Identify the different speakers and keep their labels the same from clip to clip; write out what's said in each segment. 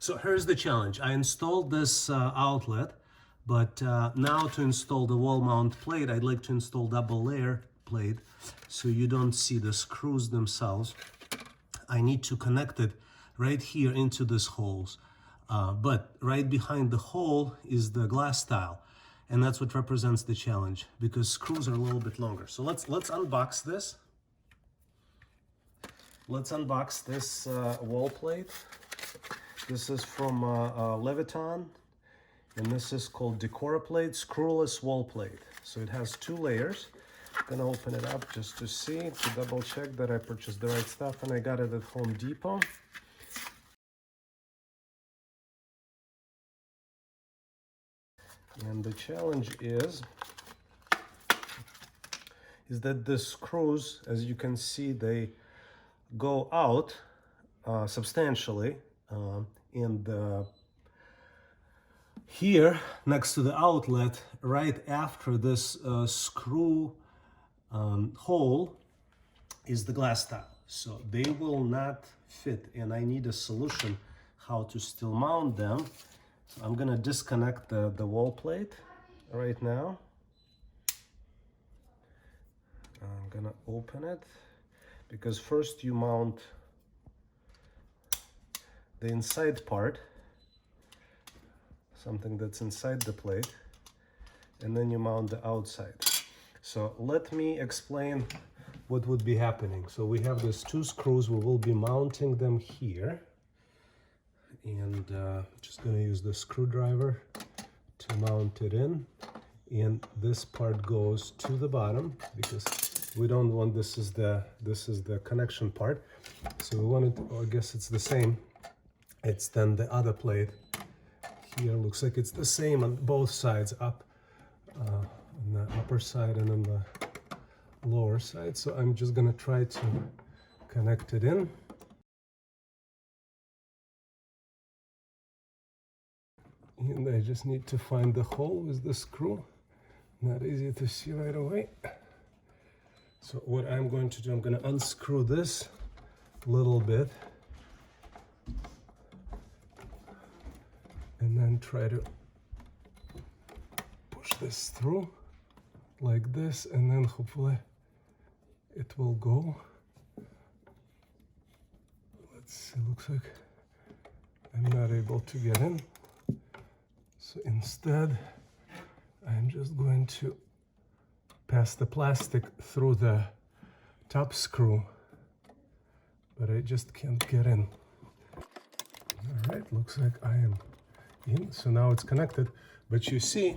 Speaker 1: So here's the challenge. I installed this outlet, but now to install the wall mount plate, I'd like to install double layer plate so you don't see the screws themselves. I need to connect it right here into these holes. But right behind the hole is the glass tile. And that's what represents the challenge because screws are a little bit longer. So let's unbox this. Let's unbox this wall plate. This is from Leviton, and this is called Decora plate, screwless wall plate. So it has 2 layers. I'm gonna open it up just to see, to double check that I purchased the right stuff, and I got it at Home Depot. And the challenge is that the screws, as you can see, they go out substantially. And here next to the outlet, right after this screw hole, is the glass tile. So they will not fit, and I need a solution how to still mount them. So I'm gonna disconnect the wall plate right now. I'm gonna open it because first you mount the inside part, something that's inside the plate, and then you mount the outside. So let me explain what would be happening. So we have these 2 screws, we will be mounting them here, and just gonna use the screwdriver to mount it in, and this part goes to the bottom because we don't want, this is the connection part. So we want it, or I guess it's the same. It's then the other plate here, looks like it's the same on both sides, up on the upper side and on the lower side. So I'm just gonna try to connect it in. And I just need to find the hole with the screw. Not easy to see right away. So what I'm going to do, I'm gonna unscrew this a little bit, and then try to push this through like this, and then hopefully it will go. Let's see, looks like I'm not able to get in. So instead, I'm just going to pass the plastic through the top screw, but I just can't get in. All right, looks like I am in. So now it's connected, but you see,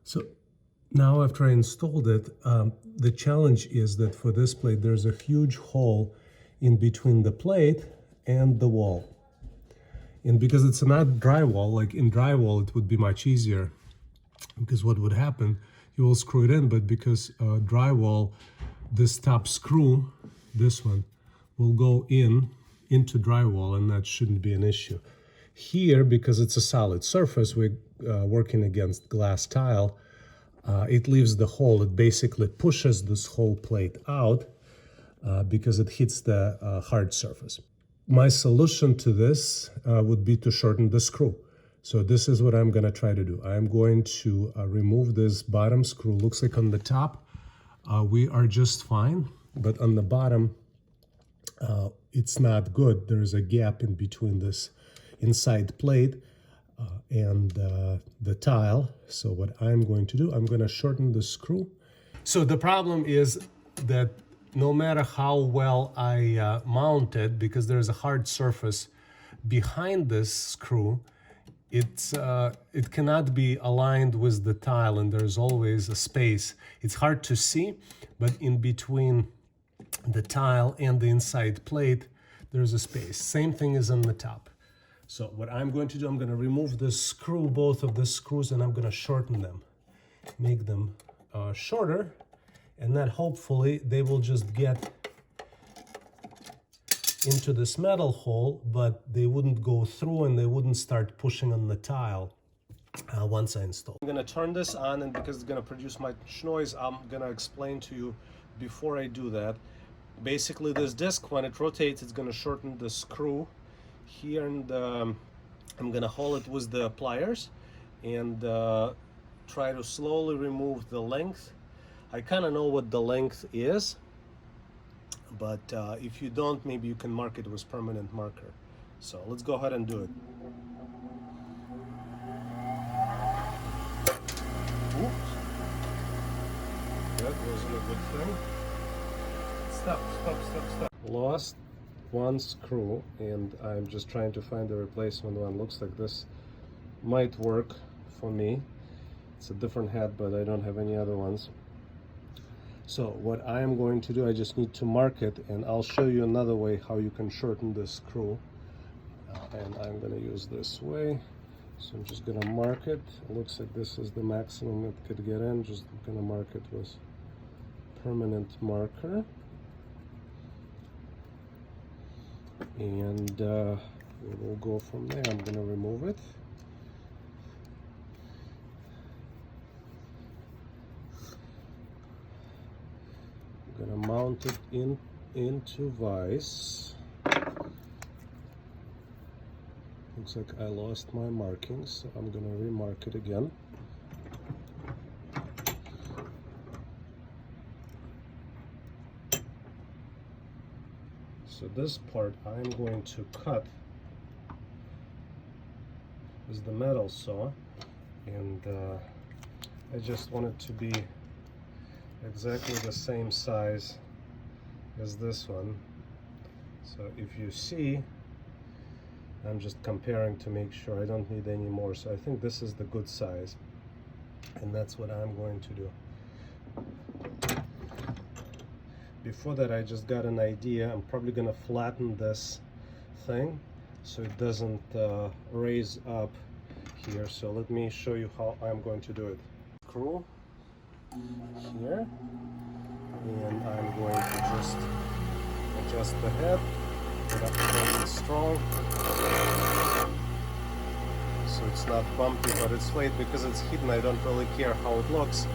Speaker 1: so now after I installed it, the challenge is that for this plate, there's a huge hole in between the plate and the wall. And because it's not drywall, like in drywall, it would be much easier, because what would happen, you will screw it in, but because drywall, this top screw, this one, will go into drywall, and that shouldn't be an issue. Here, because it's a solid surface, we're working against glass tile, it leaves the hole. It basically pushes this whole plate out because it hits the hard surface. My solution to this would be to shorten the screw. So this is what I'm gonna try to do. I'm going to remove this bottom screw. Looks like on the top, we are just fine, but on the bottom, it's not good. There's a gap in between this inside plate and the tile. So what I'm going to do, I'm gonna shorten the screw. So the problem is that no matter how well I mount it, because there's a hard surface behind this screw, it cannot be aligned with the tile, and there's always a space. It's hard to see, but in between the tile and the inside plate, there's a space. Same thing is on the top. So what I'm going to do, I'm going to remove the screw, both of the screws, and I'm going to shorten them, make them shorter, and then hopefully they will just get into this metal hole, but they wouldn't go through and they wouldn't start pushing on the tile once I install. I'm gonna turn this on, and because it's gonna produce much noise, I'm gonna explain to you before I do that Basically, this disc, when it rotates, it's going to shorten the screw here, and I'm going to hold it with the pliers and try to slowly remove the length. I kind of know what the length is, but if you don't, maybe you can mark it with permanent marker. So let's go ahead and do it. Oops. That wasn't a good thing. Stop. Lost one screw, and I'm just trying to find a replacement one. Looks like this might work for me. It's a different head, but I don't have any other ones. So what I am going to do, I just need to mark it, and I'll show you another way how you can shorten this screw. And I'm going to use this way. So I'm just going to mark it. It looks like this is the maximum it could get in. Just going to mark it with permanent marker. And we'll go from there. I'm going to remove it. I'm going to mount it into vise. Looks like I lost my markings, so I'm going to remark it again. So this part I'm going to cut with the metal saw, and I just want it to be exactly the same size as this one. So if you see, I'm just comparing to make sure I don't need any more. So I think this is the good size, and that's what I'm going to do. Before that, I just got an idea. I'm probably going to flatten this thing so it doesn't raise up here. So let me show you how I'm going to do it. Screw here, and I'm going to just adjust the head. It up nice and strong, so it's not bumpy, but it's flat because it's hidden. I don't really care how it looks.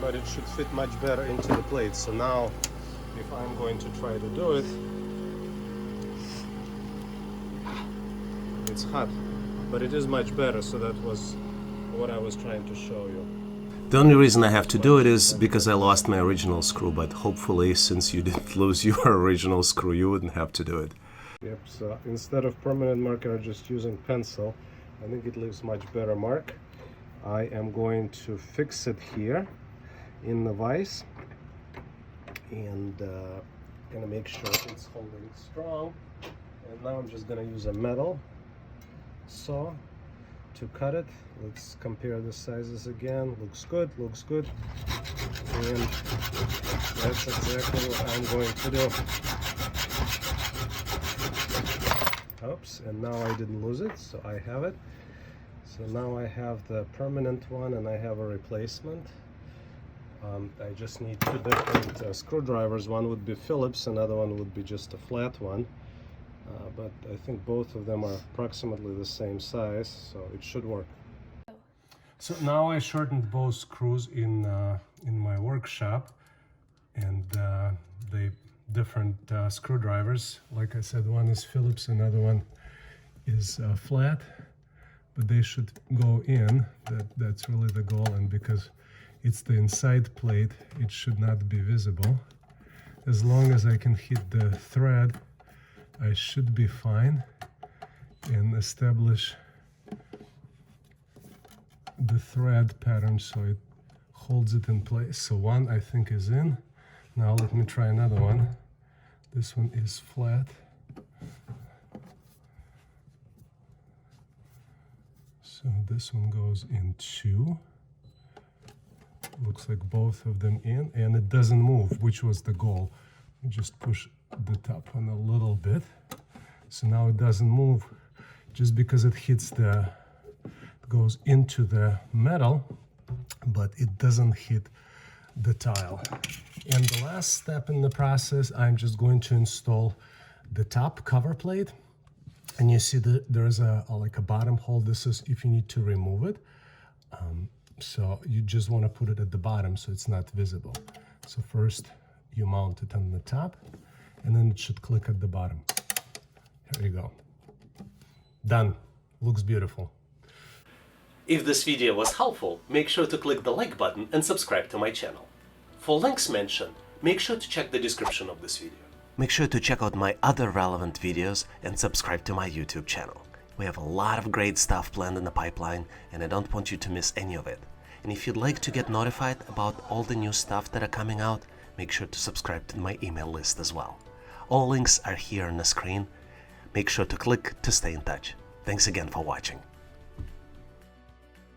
Speaker 1: But it should fit much better into the plate. So now, if I'm going to try to do it, it's hot, but it is much better. So that was what I was trying to show you. The only reason I have to do it is because I lost my original screw, but hopefully, since you didn't lose your original screw, you wouldn't have to do it. Yep, so instead of permanent marker, I'm just using pencil. I think it leaves much better mark. I am going to fix it here in the vise, and gonna make sure it's holding strong. And now I'm just gonna use a metal saw to cut it. Let's compare the sizes again. Looks good, looks good. And that's exactly what I'm going to do. Oops, and now I didn't lose it, so I have it. So now I have the permanent one, and I have a replacement. I just need two different screwdrivers. One would be Phillips, another one would be just a flat one. But I think both of them are approximately the same size, so it should work. So now I shortened both screws in my workshop, and they different screwdrivers. Like I said, one is Phillips, another one is flat, but they should go in. That's really the goal, and because it's the inside plate, it should not be visible. As long as I can hit the thread, I should be fine and establish the thread pattern so it holds it in place. So one, I think, is in. Now let me try another one. This one is flat. So this one goes in two. Looks like both of them in, and it doesn't move, which was the goal. You just push the top one a little bit. So now it doesn't move just because it hits it goes into the metal, but it doesn't hit the tile. And the last step in the process, I'm just going to install the top cover plate. And you see that there's like a bottom hole. This is if you need to remove it. So you just want to put it at the bottom so it's not visible. So first you mount it on the top, and then it should click at the bottom. Here you go. Done. Looks beautiful.
Speaker 2: If this video was helpful, make sure to click the like button and subscribe to my channel. For links mentioned, make sure to check the description of this video. Make sure to check out my other relevant videos and subscribe to my YouTube channel. We have a lot of great stuff planned in the pipeline, and I don't want you to miss any of it. And if you'd like to get notified about all the new stuff that are coming out, make sure to subscribe to my email list as well. All links are here on the screen. Make sure to click to stay in touch. Thanks again for watching.